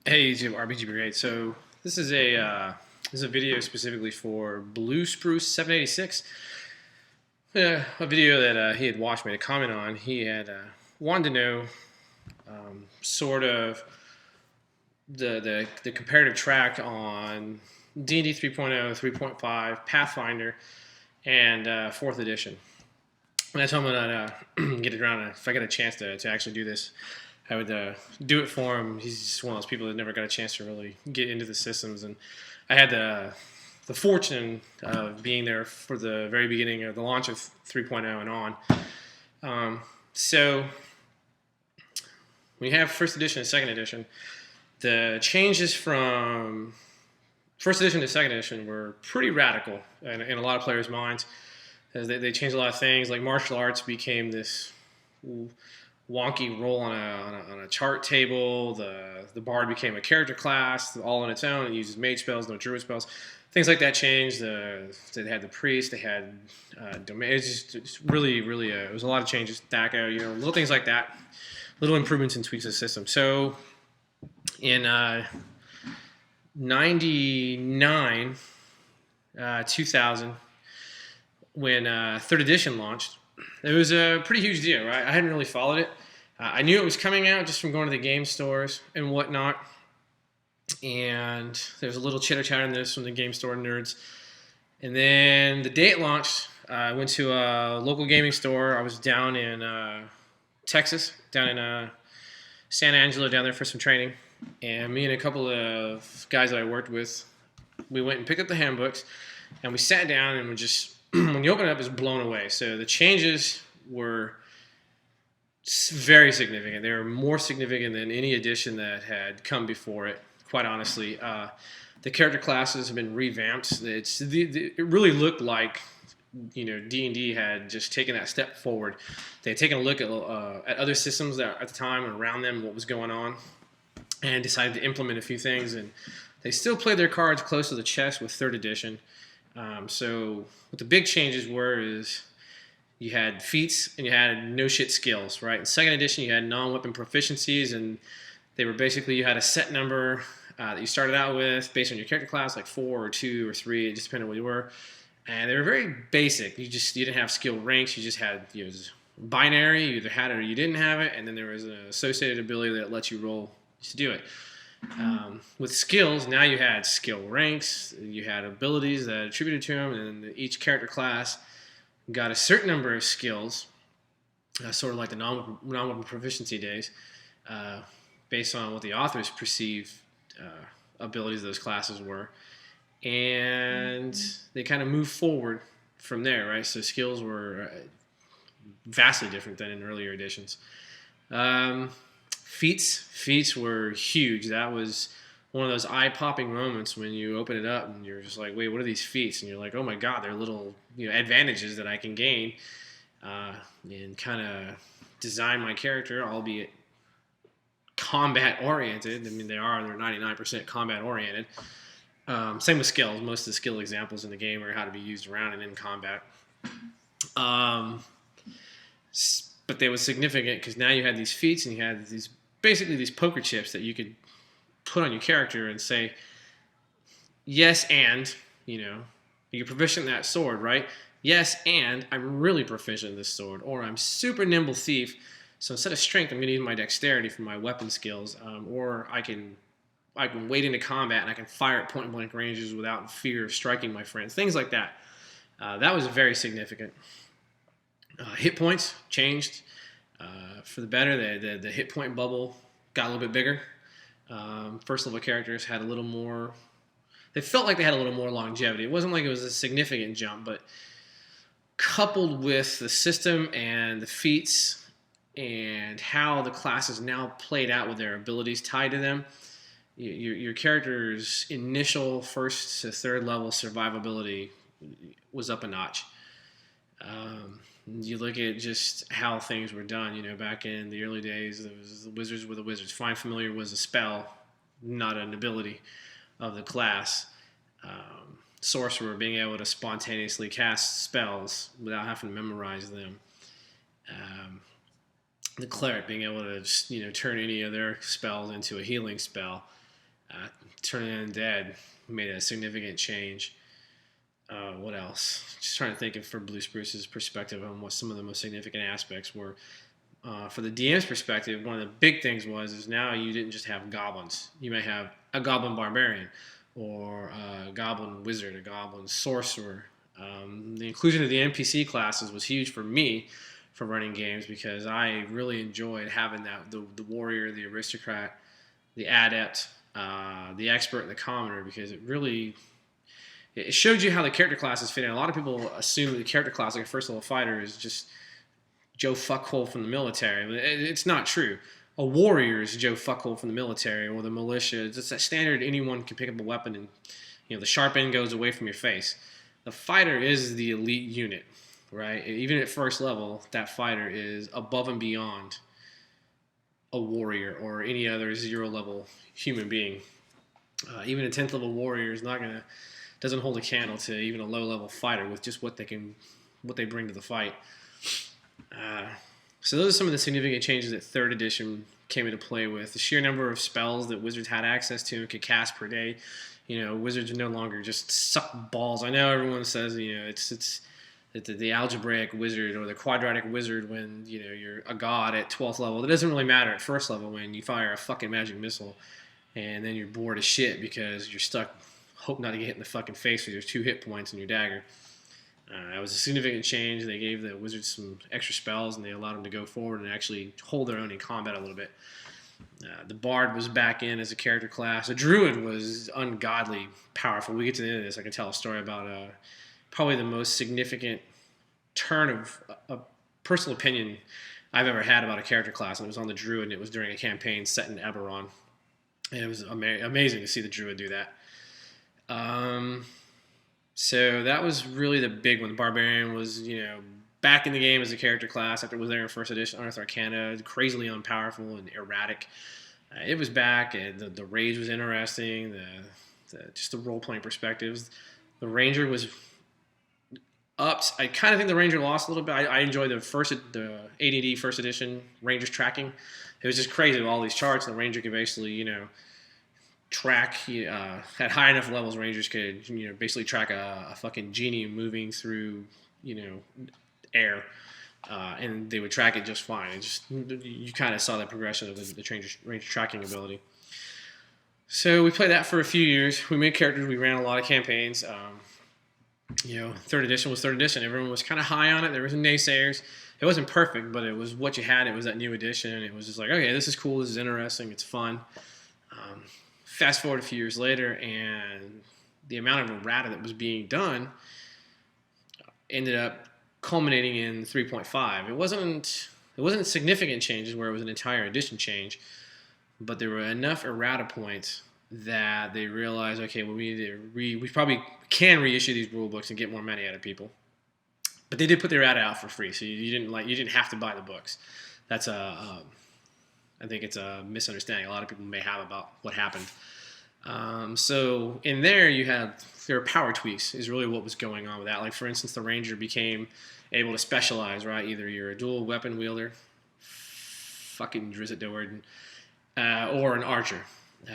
Hey YouTube, RBG Brigade. So this is a video specifically for Blue Spruce 786. A video that he had watched, made a comment on. He had wanted to know sort of the comparative track on D&D 3.0, 3.5, Pathfinder, and fourth edition. And I told him that get it around. If I get a chance to actually do this, I would do it for him. He's just one of those people that never got a chance to really get into the systems, and I had the fortune of being there for the very beginning of the launch of 3.0 and on. So when you have first edition and second edition, the changes from first edition to second edition were pretty radical in a lot of players' minds. As they changed a lot of things, like martial arts became this wonky role on a chart table. The bard became a character class all on its own. It uses mage spells, no druid spells. Things like that changed. They had the priest. They had domain. It's really, really. It was a lot of changes. DACO, little things like that. Little improvements and tweaks of the system. So in 99, 2000, when third edition launched, it was a pretty huge deal, right? I hadn't really followed it. I knew it was coming out just from going to the game stores and whatnot. And there was a little chitter-chatter in this from the game store nerds. And then the day it launched, I went to a local gaming store. I was down in Texas, down in San Angelo, down there for some training. And me and a couple of guys that I worked with, we went and picked up the handbooks. And we sat down and we just... when you open it up, it's blown away. So the changes were very significant. They were more significant than any edition that had come before it, quite honestly. The character classes have been revamped. It really looked like D&D had just taken that step forward. They had taken a look at other systems that at the time and around them, what was going on, and decided to implement a few things. And they still played their cards close to the chest with third edition. So what the big changes were is you had feats and you had no shit skills, right? In second edition, you had non-weapon proficiencies, and they were basically, you had a set number that you started out with based on your character class, like 4 or 2 or 3, it just depended on what you were. And they were very basic. You didn't have skill ranks. You just had, it was binary. You either had it or you didn't have it, and then there was an associated ability that lets you roll to do it. With skills, now you had skill ranks, you had abilities that attributed to them, and each character class got a certain number of skills, sort of like the non-weapon proficiency days, based on what the authors perceived abilities of those classes were. And they kind of moved forward from there, right? So skills were vastly different than in earlier editions. Feats were huge. That was one of those eye-popping moments when you open it up and you're just like, wait, what are these feats? And you're like, oh my god, they're little advantages that I can gain and kind of design my character, albeit combat-oriented. I mean, they're 99% combat-oriented. Same with skills. Most of the skill examples in the game are how to be used around and in combat. But they were significant because now you had these feats and you had basically these poker chips that you could put on your character and say, yes, and, you're proficient in that sword, right? Yes, and I'm really proficient in this sword, or I'm super nimble thief, so instead of strength, I'm going to use my dexterity for my weapon skills, or I can wade into combat and I can fire at point-blank ranges without fear of striking my friends, things like that. That was very significant. Hit points changed for the better. The hit point bubble got a little bit bigger. First level characters had a little more. They felt like they had a little more longevity. It wasn't like it was a significant jump, but coupled with the system and the feats and how the classes now played out with their abilities tied to them, your character's initial first to third level survivability was up a notch. You look at just how things were done, back in the early days, the wizards were the wizards. Find Familiar was a spell, not an ability of the class. Sorcerer being able to spontaneously cast spells without having to memorize them. The cleric being able to just, turn any of their spells into a healing spell. Turning Undead made a significant change. What else? Just trying to think of for Blue Spruce's perspective on what some of the most significant aspects were. For the DM's perspective, one of the big things is now you didn't just have goblins. You may have a goblin barbarian, or a goblin wizard, a goblin sorcerer. The inclusion of the NPC classes was huge for me for running games because I really enjoyed having the warrior, the aristocrat, the adept, the expert, and the commoner, because it showed you how the character classes fit in. A lot of people assume that the character class, like a first level fighter, is just Joe Fuckhole from the military. It's not true. A warrior is Joe Fuckhole from the military or the militia. It's a standard. Anyone can pick up a weapon, and the sharp end goes away from your face. The fighter is the elite unit, right? Even at first level, that fighter is above and beyond a warrior or any other 0 level human being. Even a 10th level warrior doesn't hold a candle to even a low level fighter with just what they bring to the fight. So those are some of the significant changes that 3rd edition came into play with. The sheer number of spells that wizards had access to and could cast per day. Wizards are no longer just suck balls. I know everyone says it's the algebraic wizard or the quadratic wizard when you're a god at 12th level. It doesn't really matter at 1st level when you fire a fucking magic missile and then you're bored as shit because you're stuck. Hope not to get hit in the fucking face with your 2 hit points and your dagger. That was a significant change. They gave the wizards some extra spells, and they allowed them to go forward and actually hold their own in combat a little bit. The bard was back in as a character class. The druid was ungodly powerful. We get to the end of this, I can tell a story about probably the most significant turn of personal opinion I've ever had about a character class, and it was on the druid, and it was during a campaign set in Eberron. And it was amazing to see the druid do that. So that was really the big one. The barbarian was, back in the game as a character class after it was there in 1st edition, Unearthed Arcana, crazily unpowerful and erratic. It was back, and the rage was interesting, just the role-playing perspectives. The ranger was upped. I kind of think the ranger lost a little bit. I enjoyed the D&D 1st edition ranger's tracking. It was just crazy with all these charts. The ranger could basically, track at high enough levels. Rangers could basically track a fucking genie moving through air, and they would track it just fine. You kind of saw that progression of the ranger tracking ability. So we played that for a few years. We made characters. We ran a lot of campaigns. 3rd edition was 3rd edition. Everyone was kind of high on it. There was some naysayers. It wasn't perfect, but it was what you had. It was that new edition. It was just like, okay, this is cool. This is interesting. It's fun. Fast forward a few years later, and the amount of errata that was being done ended up culminating in 3.5. It wasn't significant changes where it was an entire edition change, but there were enough errata points that they realized, okay, well, we probably can reissue these rule books and get more money out of people. But they did put the errata out for free, so you didn't have to buy the books. That's I think it's a misunderstanding a lot of people may have about what happened. So in there, there were power tweaks is really what was going on with that. Like, for instance, the ranger became able to specialize, right? Either you're a dual weapon wielder, fucking Drizzt Do'Urden, or an archer.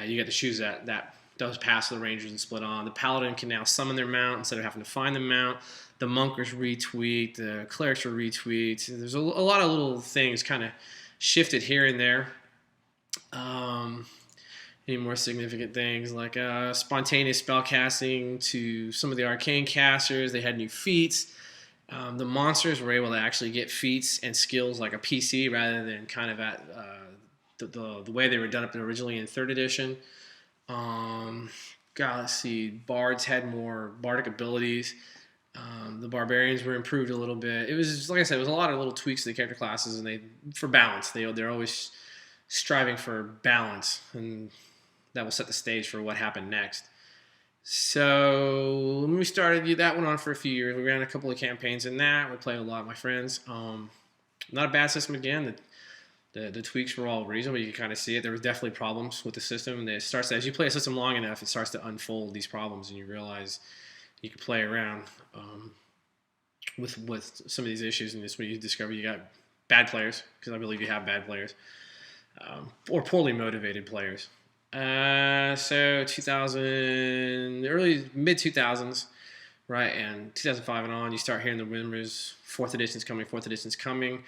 You get to choose that does pass the rangers and split on. The paladin can now summon their mount instead of having to find the mount. The monkers retweaked, the clerics were retweaked. There's a lot of little things kind of shifted here and there. Any more significant things like spontaneous spell casting to some of the arcane casters. They had new feats. The monsters were able to actually get feats and skills like a PC rather than kind of at the way they were done up originally in 3rd edition. Let's see. Bards had more bardic abilities. The barbarians were improved a little bit. It was, like I said, it was a lot of little tweaks to the character classes, and for balance. They're always striving for balance, and that will set the stage for what happened next. So when we started, that went on for a few years. We ran a couple of campaigns in that. We played a lot with my friends. Not a bad system again. The tweaks were all reasonable. You can kind of see it. There was definitely problems with the system. And it starts as you play a system long enough, it starts to unfold these problems, and you realize you can play around with some of these issues. And this when you discover you got bad players, because I believe you have bad players, or poorly motivated players. So 2000, early mid 2000s, right? And 2005 and on, you start hearing the rumors. Fourth edition's coming. Fourth edition's coming.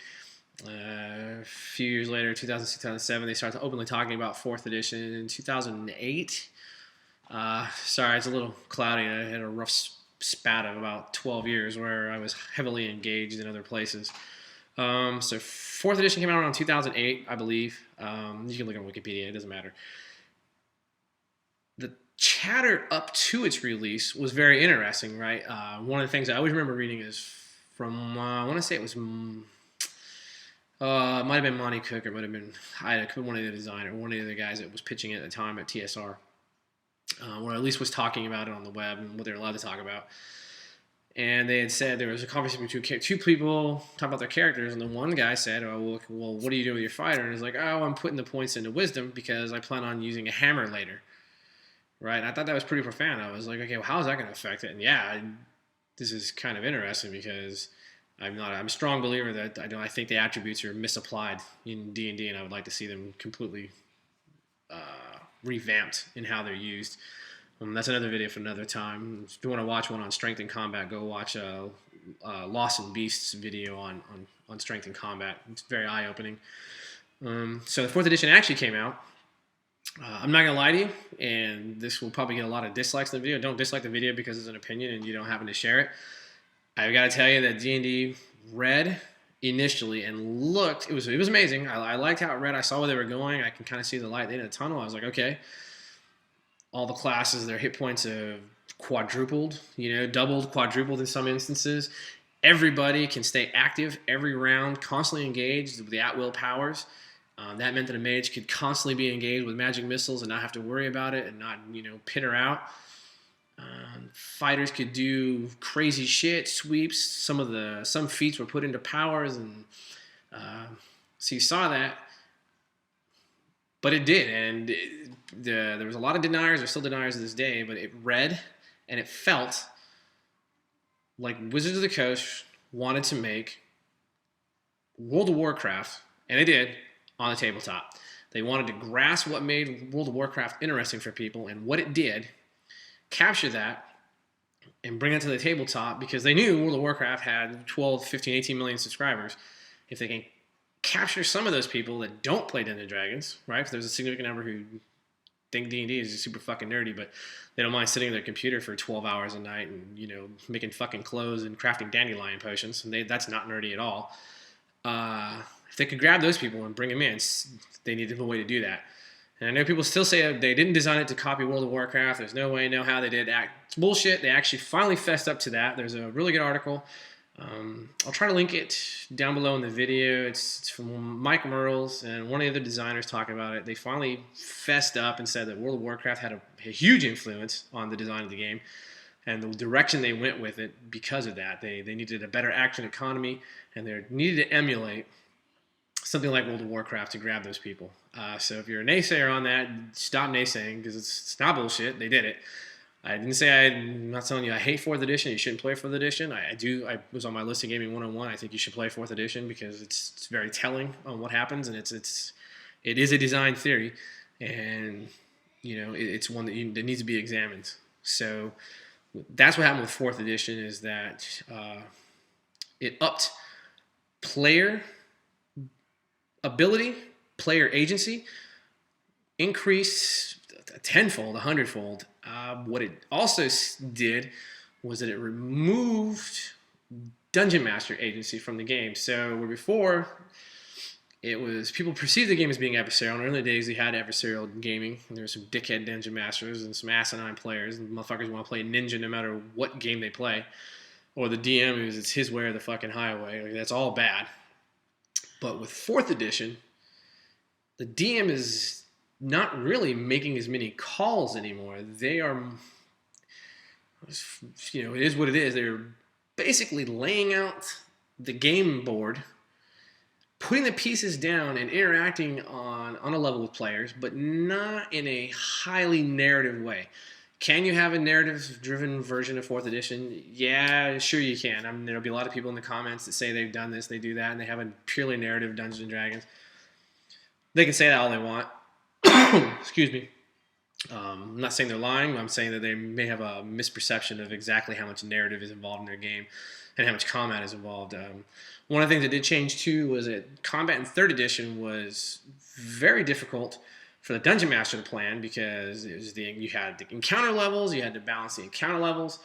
A few years later, 2006, 2007, they started openly talking about fourth edition. In 2008, sorry, it's a little cloudy. I had a rough spat of about 12 years where I was heavily engaged in other places. So fourth edition came out around 2008, I believe. You can look on Wikipedia; it doesn't matter. The chatter up to its release was very interesting, right? One of the things I always remember reading is from I want to say it was. It might have been Monty Cook, or it might have been one of the designer, one of the guys that was pitching it at the time at TSR, or at least was talking about it on the web and what they're allowed to talk about. And they had said there was a conversation between two people talking about their characters, and the one guy said, "Oh, well, what do you do with your fighter?" And he's like, "Oh, I'm putting the points into wisdom because I plan on using a hammer later." Right? And I thought that was pretty profound. I was like, "Okay, well, how is that going to affect it?" And yeah, this is kind of interesting because I'm a strong believer that I think the attributes are misapplied in D&D, and I would like to see them completely revamped in how they're used. That's another video for another time. If you want to watch one on strength and combat, go watch Lost and Beast's video on strength and combat. It's very eye-opening. So the 4th edition actually came out. I'm not going to lie to you, and this will probably get a lot of dislikes in the video. Don't dislike the video because it's an opinion and you don't happen to share it. I've got to tell you that D&D read initially and looked, it was amazing. I liked how it read. I saw where they were going. I can kind of see the light at the end of the tunnel. I was like, okay. All the classes, their hit points have quadrupled, doubled, quadrupled in some instances. Everybody can stay active every round, constantly engaged with the at-will powers. That meant that a mage could constantly be engaged with magic missiles and not have to worry about it and not, pit her out. Fighters could do crazy shit, sweeps. Some feats were put into powers, and so you saw that. But it did, and there was a lot of deniers. There's still deniers to this day, but it read and it felt like Wizards of the Coast wanted to make World of Warcraft, and it did, on the tabletop. They wanted to grasp what made World of Warcraft interesting for people, and what it did, capture that, and bring it to the tabletop, because they knew World of Warcraft had 12, 15, 18 million subscribers. If they can capture some of those people that don't play Dungeons & Dragons, right? Because there's a significant number who think D&D is super fucking nerdy, but they don't mind sitting at their computer for 12 hours a night and, making fucking clothes and crafting dandelion potions. And that's not nerdy at all. If they could grab those people and bring them in, they needed a way to do that. And I know people still say they didn't design it to copy World of Warcraft. There's no way, no how they did that. It's bullshit. They actually finally fessed up to that. There's a really good article. I'll try to link it down below in the video. It's from Mike Merles and one of the other designers talking about it. They finally fessed up and said that World of Warcraft had a huge influence on the design of the game and the direction they went with it because of that. They needed a better action economy, and they needed to emulate something like World of Warcraft to grab those people. So if you're a naysayer on that, stop naysaying, because it's not bullshit. They did it. I didn't say I'm not telling you I hate 4th edition. You shouldn't play 4th edition. I do. I was on my list of Gaming 101. I think you should play 4th edition because it's very telling on what happens, and it is a design theory, and it's one that needs to be examined. So that's what happened with 4th edition, is that it upped player ability, player agency, increased tenfold, 100-fold. What it also did was that it removed Dungeon Master agency from the game. So where before it was people perceived the game as being adversarial. In the early days, they had adversarial gaming. And there were some dickhead Dungeon Masters and some asinine players, and motherfuckers want to play ninja no matter what game they play. Or the DM who's it's his way or the fucking highway. Like, that's all bad. But with 4th edition, the DM is not really making as many calls anymore. They are, it is what it is. They're basically laying out the game board, putting the pieces down and interacting on a level with players, but not in a highly narrative way. Can you have a narrative-driven version of 4th edition? Yeah, sure you can. I mean, there'll be a lot of people in the comments that say they've done this, they do that, and they have a purely narrative Dungeons & Dragons. They can say that all they want. Excuse me. I'm not saying they're lying. I'm saying that they may have a misperception of exactly how much narrative is involved in their game and how much combat is involved. One of the things that did change too was that combat in third edition was very difficult for the dungeon master to plan, because it was you had the encounter levels, you had to balance the encounter levels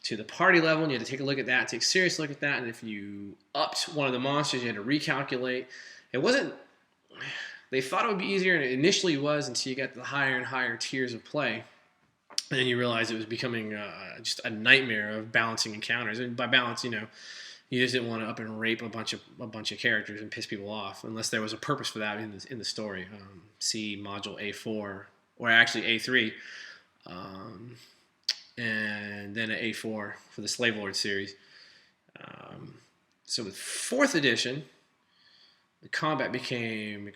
to the party level, and you had to take a look at that, take a serious look at that. And if you upped one of the monsters, you had to recalculate. It wasn't. They thought it would be easier, and it initially was, until you got the higher and higher tiers of play, and then you realize it was becoming just a nightmare of balancing encounters. And by balance, you just didn't want to up and rape a bunch of characters and piss people off, unless there was a purpose for that in the story. See module A4, or actually A3, and then an A4 for the Slave Lord series. So with fourth edition, the combat became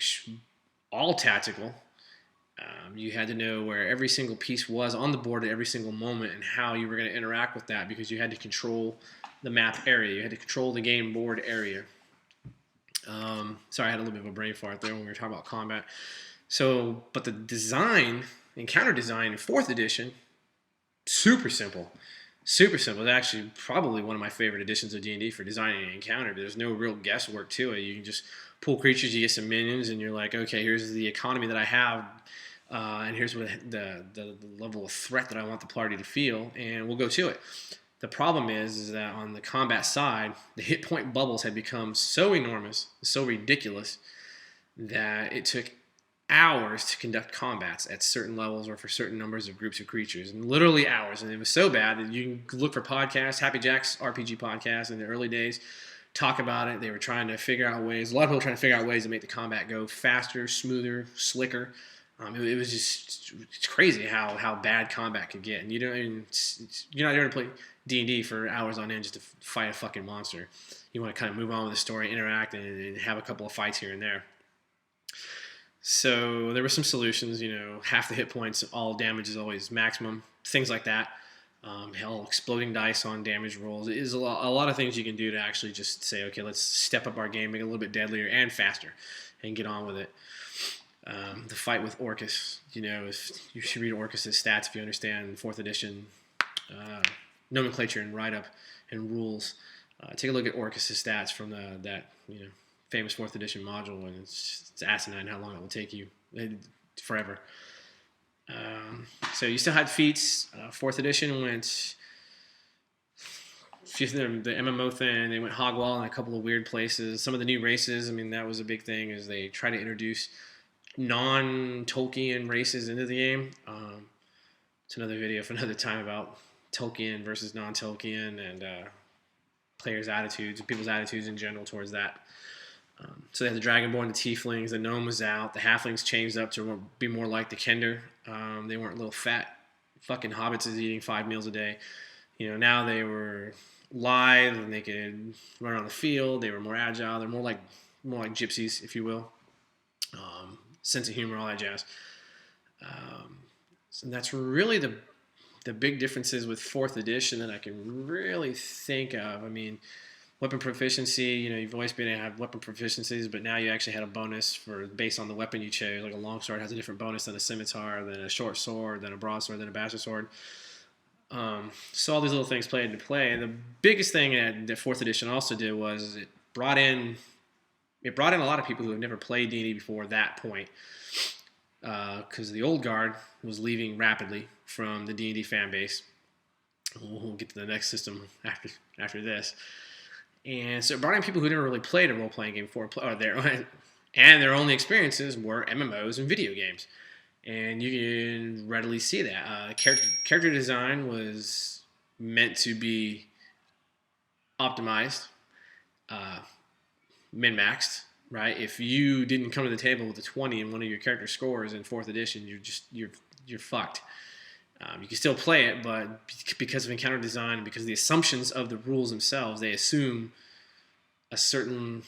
all tactical. You had to know where every single piece was on the board at every single moment, and how you were going to interact with that, because you had to control the map area. You had to control the game board area. Sorry, I had a little bit of a brain fart there when we were talking about combat. So, but the design, encounter design in fourth edition, super simple. Super simple. It's actually probably one of my favorite editions of D&D for designing an encounter. There's no real guesswork to it. You can just pull creatures, you get some minions, and you're like, okay, here's the economy that I have, and here's what the level of threat that I want the party to feel, and we'll go to it. The problem is that on the combat side, the hit point bubbles had become so enormous, so ridiculous, that it took hours to conduct combats at certain levels or for certain numbers of groups of creatures, and literally hours. And it was so bad that you can look for podcasts. Happy Jack's RPG podcast in the early days talk about it. They were trying to figure out ways. A lot of people trying to figure out ways to make the combat go faster, smoother, slicker. It was just, it's crazy how bad combat could get. And you're not there to play D&D for hours on end just to fight a fucking monster. You want to kind of move on with the story, interact, and have a couple of fights here and there. So there were some solutions, half the hit points, all damage is always maximum, things like that. Exploding dice on damage rolls. It is a lot of things you can do to actually just say, okay, let's step up our game, make it a little bit deadlier and faster, and get on with it. The fight with Orcus, if you should read Orcus's stats if you understand 4th edition nomenclature and write-up and rules. Take a look at Orcus's stats from that famous 4th edition module, and it's asinine how long it will take you. Forever. So you still had feats. 4th edition went the MMO thing. They went hog wild in a couple of weird places. Some of the new races, that was a big thing, is they try to introduce non-Tolkien races into the game. It's another video for another time about Tolkien versus non-Tolkien, and players' attitudes and people's attitudes in general towards that. So they had the Dragonborn, the Tieflings, the Gnome was out, the Halflings changed up to be more like the Kender. They weren't little fat fucking hobbits eating 5 meals a day. Now they were lithe and they could run around the field. They were more agile. They're more like gypsies, if you will. Sense of humor, all that jazz. So that's really the big differences with 4th edition that I can really think of. Weapon proficiency, you've always been able to have weapon proficiencies, but now you actually had a bonus based on the weapon you chose. Like a longsword has a different bonus than a scimitar, than a short sword, than a broadsword, than a bastard sword. So all these little things played into play. And the biggest thing that 4th edition also did was it brought in a lot of people who have never played D&D before that point, because the old guard was leaving rapidly from the D&D fan base. We'll get to the next system after this. And so it brought in people who never really played a role-playing game before, and their only experiences were MMOs and video games. And you can readily see that. Character design was meant to be optimized, min-maxed, right? If you didn't come to the table with a 20 in one of your character scores in 4th edition, you're fucked. You can still play it, but because of encounter design, because of the assumptions of the rules themselves, they assume a certain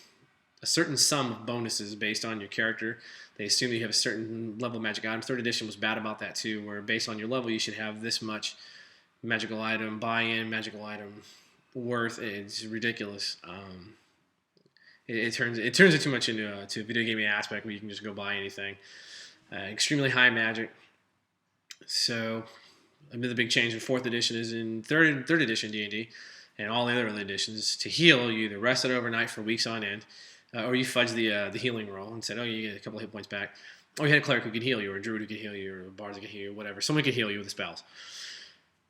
sum of bonuses based on your character. They assume that you have a certain level of magic items. 3rd edition was bad about that too, where based on your level, you should have this much magical item buy-in, magical item worth. It's ridiculous. It turns it too much into a video gaming aspect where you can just go buy anything. Extremely high magic. So the big change in 4th edition is in third edition D&D and all the other early editions. To heal, you either rested overnight for weeks on end, or you fudged the healing roll and said, oh, you get a couple of hit points back. Or you had a cleric who could heal you, or a druid who could heal you, or a bard who could heal you, whatever. Someone could heal you with the spells.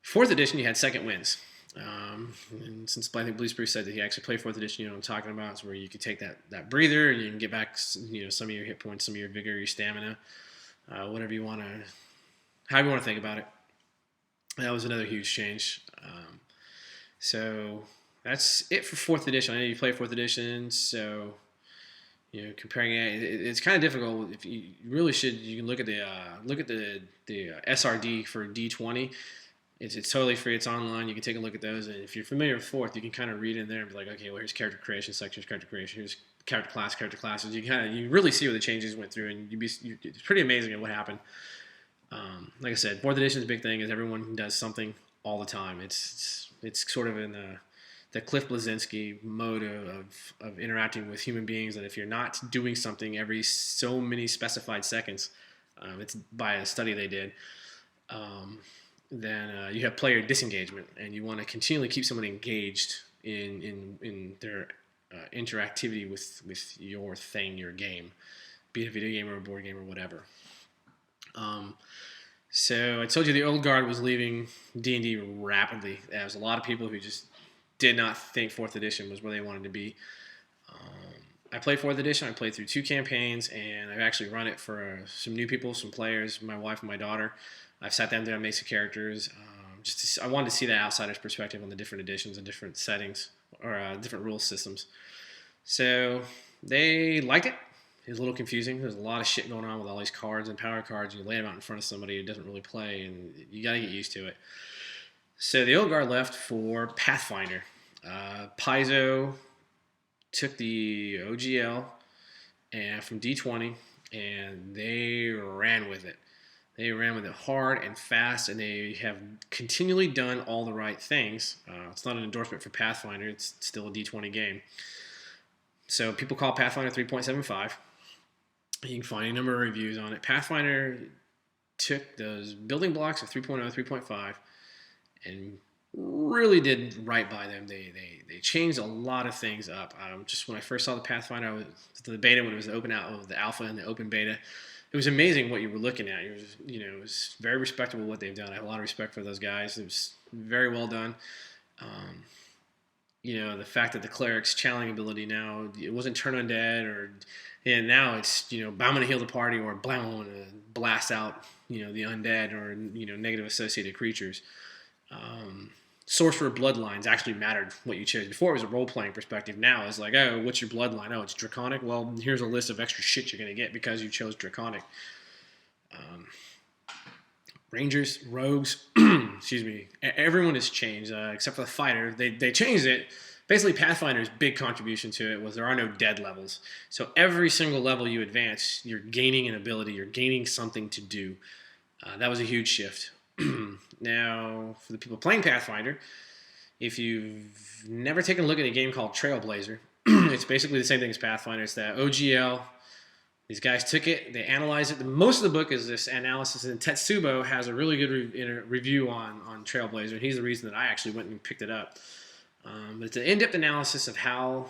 4th edition, you had second winds. And since I think Blues Bruce said that he actually played 4th edition, you know what I'm talking about. It's where you could take that breather and you can get back, you know, some of your hit points, some of your vigor, your stamina, whatever you want to, however you want to think about it. That was another huge change. So that's it for 4th edition. I know you play 4th edition, so you know, comparing it's kind of difficult. If you really should, you can look at the SRD for D20. It's totally free. It's online. You can take a look at those. And if you're familiar with 4th, you can kind of read in there and be like, okay, well, here's character creation section, here's character creation, here's character classes. You really see where the changes went through, and it's pretty amazing at what happened. Like I said, 4th edition's big thing is everyone does something all the time. It's sort of in the Cliff Bleszinski mode of interacting with human beings, and if you're not doing something every so many specified seconds, it's by a study they did, then you have player disengagement, and you want to continually keep someone engaged in their interactivity with your thing, your game, be it a video game or a board game or whatever. So I told you the old guard was leaving D&D rapidly. There was a lot of people who just did not think 4th edition was where they wanted to be. I played 4th edition. I played through 2 campaigns, and I've actually run it for some new people, some players, my wife and my daughter. I've sat down there and made some characters. I wanted to see the outsider's perspective on the different editions and different settings or different rule systems. So they liked it. It was a little confusing. There's a lot of shit going on with all these cards and power cards. You lay them out in front of somebody who doesn't really play, and you got to get used to it. So the old guard left for Pathfinder. Paizo took the OGL and from D20, and they ran with it. They ran with it hard and fast, and they have continually done all the right things. It's not an endorsement for Pathfinder. It's still a D20 game. So people call Pathfinder 3.75. You can find a number of reviews on it. Pathfinder took those building blocks of 3.0, 3.5, and really did right by them. They changed a lot of things up. Just when I first saw the Pathfinder, I was the beta when it was open out of the alpha and the open beta. It was amazing what you were looking at. It was very respectable what they've done. I have a lot of respect for those guys. It was very well done. The fact that the cleric's channeling ability now, it wasn't turn undead, and now it's, I'm going to heal the party, or blam, I'm going to blast out, the undead or, negative associated creatures. Sorcerer bloodlines actually mattered what you chose. Before it was a role-playing perspective. Now it's like, oh, what's your bloodline? Oh, it's Draconic. Well, here's a list of extra shit you're going to get because you chose Draconic. Rangers, rogues, excuse me, everyone has changed except for the fighter. They changed it. Basically, Pathfinder's big contribution to it was there are no dead levels. So every single level you advance, you're gaining an ability. You're gaining something to do. That was a huge shift. Now, for the people playing Pathfinder, if you've never taken a look at a game called Trailblazer, it's basically the same thing as Pathfinder. It's that OGL. These guys took it, they analyzed it. Most of the book is this analysis, and Tetsubo has a really good review on Trailblazer, and he's the reason that I actually went and picked it up. But it's an in-depth analysis of how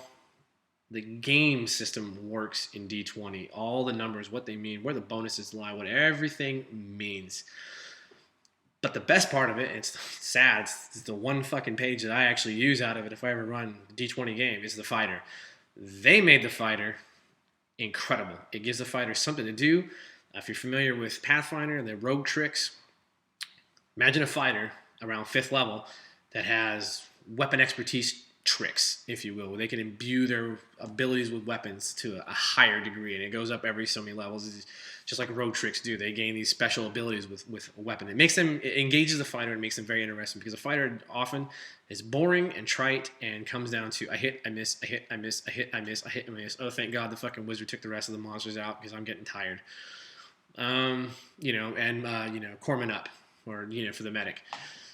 the game system works in D20, all the numbers, what they mean, where the bonuses lie, what everything means. But the best part of it, and it's sad, it's the one fucking page that I actually use out of it if I ever run a D20 game, is the fighter. They made the fighter incredible. It gives the fighter something to do. If you're familiar with Pathfinder and their rogue tricks, imagine a fighter around 5th level that has weapon expertise tricks, if you will, where they can imbue their abilities with weapons to a higher degree, and it goes up every so many levels. It's just like rogue tricks do. They gain these special abilities with a weapon. It engages the fighter and makes them very interesting, because a fighter often is boring and trite and comes down to I hit, I miss, I hit, I miss, I hit, I miss, I hit, I miss. Oh, thank God the fucking wizard took the rest of the monsters out because I'm getting tired. Corpsman up, or for the medic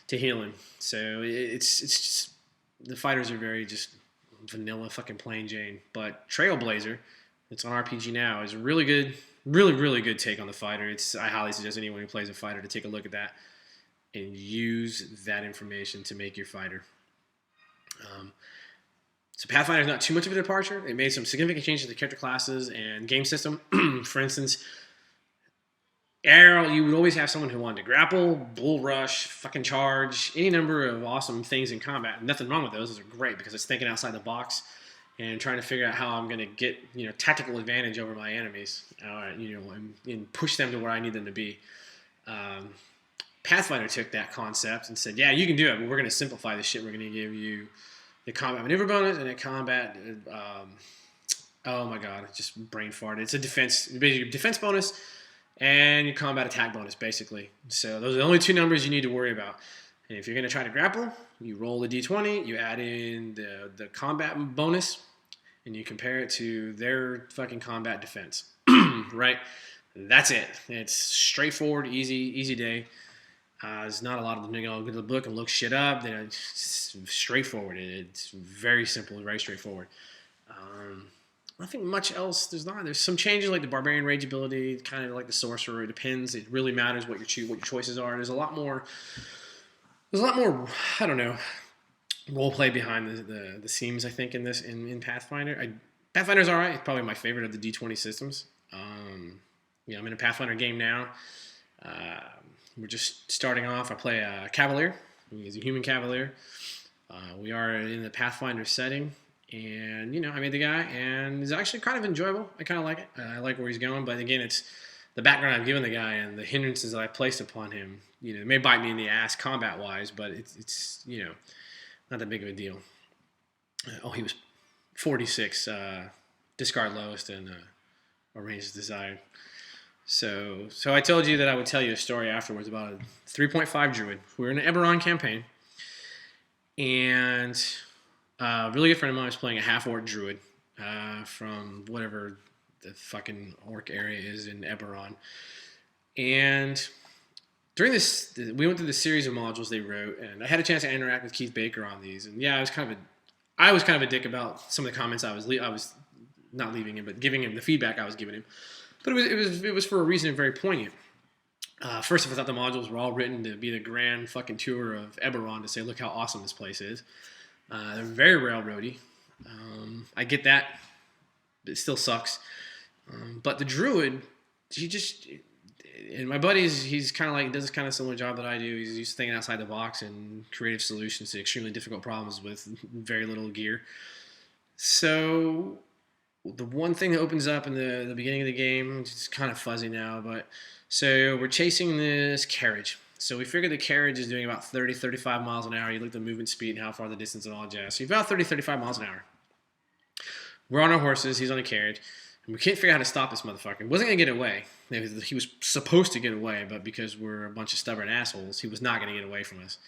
to heal him. So it's just, the fighters are very just vanilla fucking plain Jane. But Trailblazer, it's on RPG now, is a really good Really, really good take on the fighter. I highly suggest anyone who plays a fighter to take a look at that and use that information to make your fighter. So Pathfinder is not too much of a departure. It made some significant changes to character classes and game system. For instance, Arrow, you would always have someone who wanted to grapple, bull rush, fucking charge, any number of awesome things in combat. Nothing wrong with those. Those are great because it's thinking outside the box and trying to figure out how I'm going to get tactical advantage over my enemies, and push them to where I need them to be. Pathfinder took that concept and said, "Yeah, you can do it, but we're going to simplify this shit. We're going to give you the combat maneuver bonus and a combat." Oh my god, I just brain farted. It's a defense bonus and your combat attack bonus, basically. So those are the only two numbers you need to worry about. And if you're going to try to grapple, you roll the d20, you add in the combat bonus, and you compare it to their fucking combat defense. Right? That's it. It's straightforward, easy day. There's not a lot of them go to the book and look shit up. It's straightforward. It's very simple, very straightforward. Nothing much else. There's some changes like the barbarian rage ability, kind of like the sorcerer. It depends. It really matters what your choices are. There's a lot more. I don't know, role play behind the seams. I think in Pathfinder. Pathfinder's all right. It's probably my favorite of the D20 systems. I'm in a Pathfinder game now. We're just starting off. I play a Cavalier. He's a human Cavalier. We are in the Pathfinder setting. And, I made the guy, and it's actually kind of enjoyable. I kind of like it. I like where he's going. But, again, it's the background I've given the guy and the hindrances that I placed upon him. It may bite me in the ass combat-wise, but it's not that big of a deal. He was 46, discard lowest, and range desired. So I told you that I would tell you a story afterwards about a 3.5 druid. We were in an Eberron campaign, and a really good friend of mine was playing a half-orc druid from whatever the fucking orc area is in Eberron. And during this, we went through the series of modules they wrote, and I had a chance to interact with Keith Baker on these. And yeah, I was kind of a dick about some of the comments I was not leaving him, but giving him the feedback I was giving him. But it was for a reason very poignant. First of all, I thought the modules were all written to be the grand fucking tour of Eberron to say, look how awesome this place is. They're very railroady. I get that. It still sucks. But the druid, and my buddy, he's kind of like, does this kind of similar job that I do. He's used to thinking outside the box and creative solutions to extremely difficult problems with very little gear. So the one thing that opens up in the beginning of the game, it's kind of fuzzy now, but so we're chasing this carriage. So we figured the carriage is doing about 30, 35 miles an hour. You look at the movement speed and how far the distance and all jazz. So you're about 30, 35 miles an hour. We're on our horses. He's on a carriage. And we can't figure out how to stop this motherfucker. He wasn't going to get away. He was supposed to get away, but because we're a bunch of stubborn assholes, he was not going to get away from us.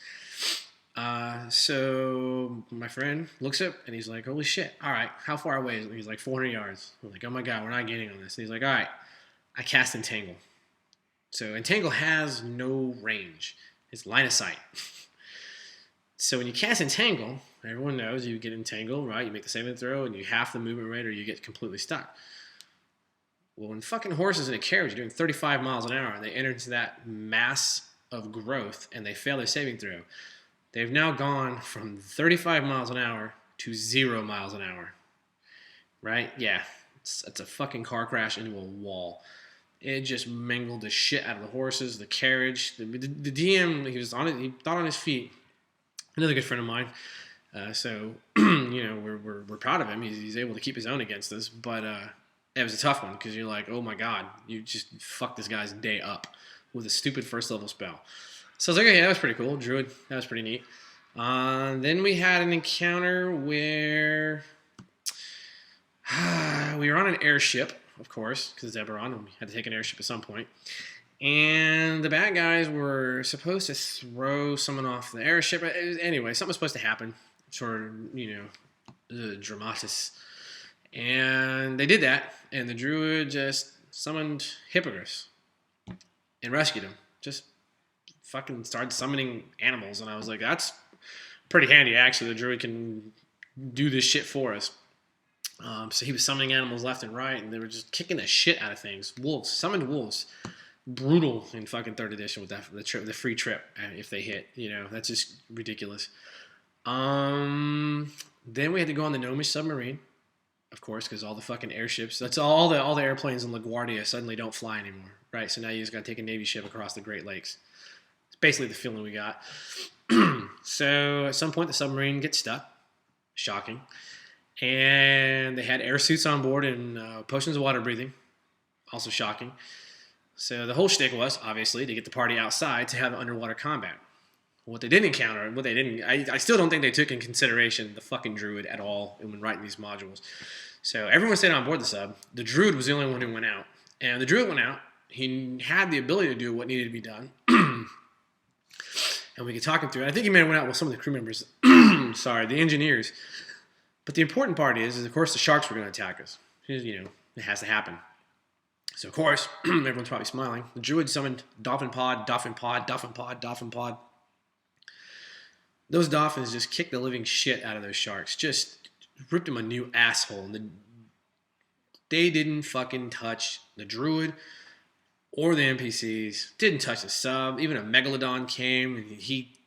So my friend looks up and he's like, holy shit. All right, how far away is it? He's like 400 yards. I'm like, oh my God, we're not gaining on this. And he's like, all right, I cast Entangle. So Entangle has no range. It's line of sight. So when you cast Entangle, everyone knows you get entangled, right? You make the saving throw and you half the movement rate or you get completely stuck. Well, when fucking horses in a carriage are doing 35 miles an hour and they enter into that mass of growth and they fail their saving throw, they've now gone from 35 miles an hour to 0 miles an hour. Right? Yeah. It's a fucking car crash into a wall. It just mangled the shit out of the horses, the carriage. The DM, he thought on his feet. Another good friend of mine. So we're proud of him. He's able to keep his own against us. But it was a tough one because you're like, oh my God, you just fucked this guy's day up with a stupid first level spell. So I was like, okay, that was pretty cool. Druid, that was pretty neat. Then we had an encounter where we were on an airship. Of course, because it's Eberron, and we had to take an airship at some point. And the bad guys were supposed to throw someone off the airship. Anyway, something was supposed to happen. Sort of, dramatis. And they did that, and the druid just summoned Hippogriffs and rescued him. Just fucking started summoning animals, and I was like, that's pretty handy, actually. The druid can do this shit for us. So he was summoning animals left and right, and they were just kicking the shit out of things. Wolves, summoned wolves, brutal in fucking third edition with that the free trip if they hit. That's just ridiculous. Then we had to go on the Gnomish submarine, of course, because all the fucking airships. That's all the airplanes in LaGuardia suddenly don't fly anymore, right? So now you just got to take a Navy ship across the Great Lakes. It's basically the feeling we got. So at some point the submarine gets stuck. Shocking. And they had air suits on board and potions of water breathing. Also shocking. So the whole shtick was, obviously, to get the party outside to have underwater combat. What they didn't encounter, I still don't think they took in consideration the fucking druid at all when writing these modules. So everyone stayed on board the sub. The druid was the only one who went out. And the druid went out. He had the ability to do what needed to be done. And we could talk him through it. I think he may have went out with some of the crew members. Sorry, the engineers. But the important part is, of course, the sharks were going to attack us. It has to happen. So, of course, everyone's probably smiling. The druid summoned Dolphin Pod. Those dolphins just kicked the living shit out of those sharks. Just ripped them a new asshole. And they didn't fucking touch the druid or the NPCs. Didn't touch the sub. Even a megalodon came, and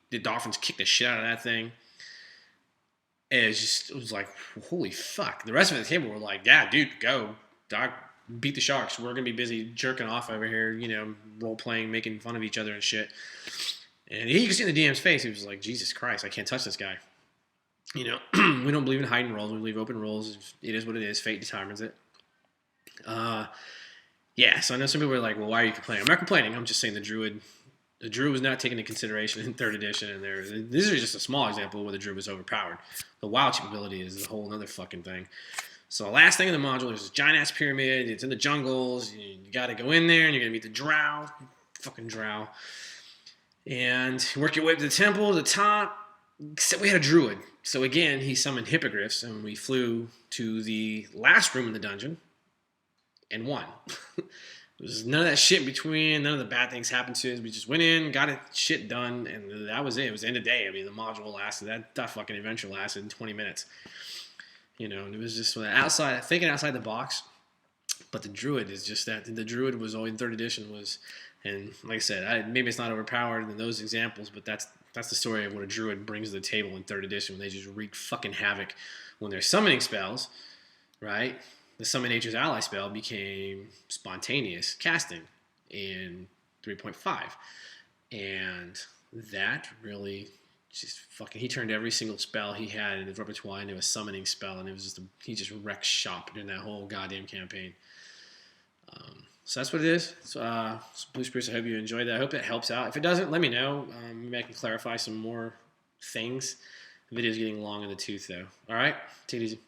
the dolphins kicked the shit out of that thing. It was like, holy fuck. The rest of the table were like, yeah, dude, go. Doc, beat the sharks. We're going to be busy jerking off over here, role-playing, making fun of each other and shit. And you could see in the DM's face, he was like, Jesus Christ, I can't touch this guy. We don't believe in hiding roles. We believe open roles. It is what it is. Fate determines it. Yeah, so I know some people are like, well, why are you complaining? I'm not complaining. I'm just saying the druid was not taken into consideration in third edition, and this is just a small example where the druid was overpowered. The wild chip ability is a whole other fucking thing. So the last thing in the module is this giant ass pyramid. It's in the jungles. You got to go in there, and you're gonna meet the drow, fucking drow, and work your way up to the temple, to the top. Except we had a druid, so again he summoned hippogriffs, and we flew to the last room in the dungeon and won. There's none of that shit in between. None of the bad things happened to us. We just went in, got it shit done, and that was it. It was the end of the day. I mean, the module lasted, that fucking adventure lasted 20 minutes. And it was just thinking outside the box. But the druid is just that. The druid was always in third edition and like I said, maybe it's not overpowered in those examples, but that's the story of what a druid brings to the table in third edition when they just wreak fucking havoc when they're summoning spells, right? The Summon Nature's Ally spell became spontaneous casting in 3.5. And that really just fucking... He turned every single spell he had in his repertoire into a summoning spell, and it was he just wrecked shop during that whole goddamn campaign. So that's what it is. So, Blue Spirits, I hope you enjoyed that. I hope it helps out. If it doesn't, let me know. Maybe I can clarify some more things. The video's getting long in the tooth, though. All right? Take it easy.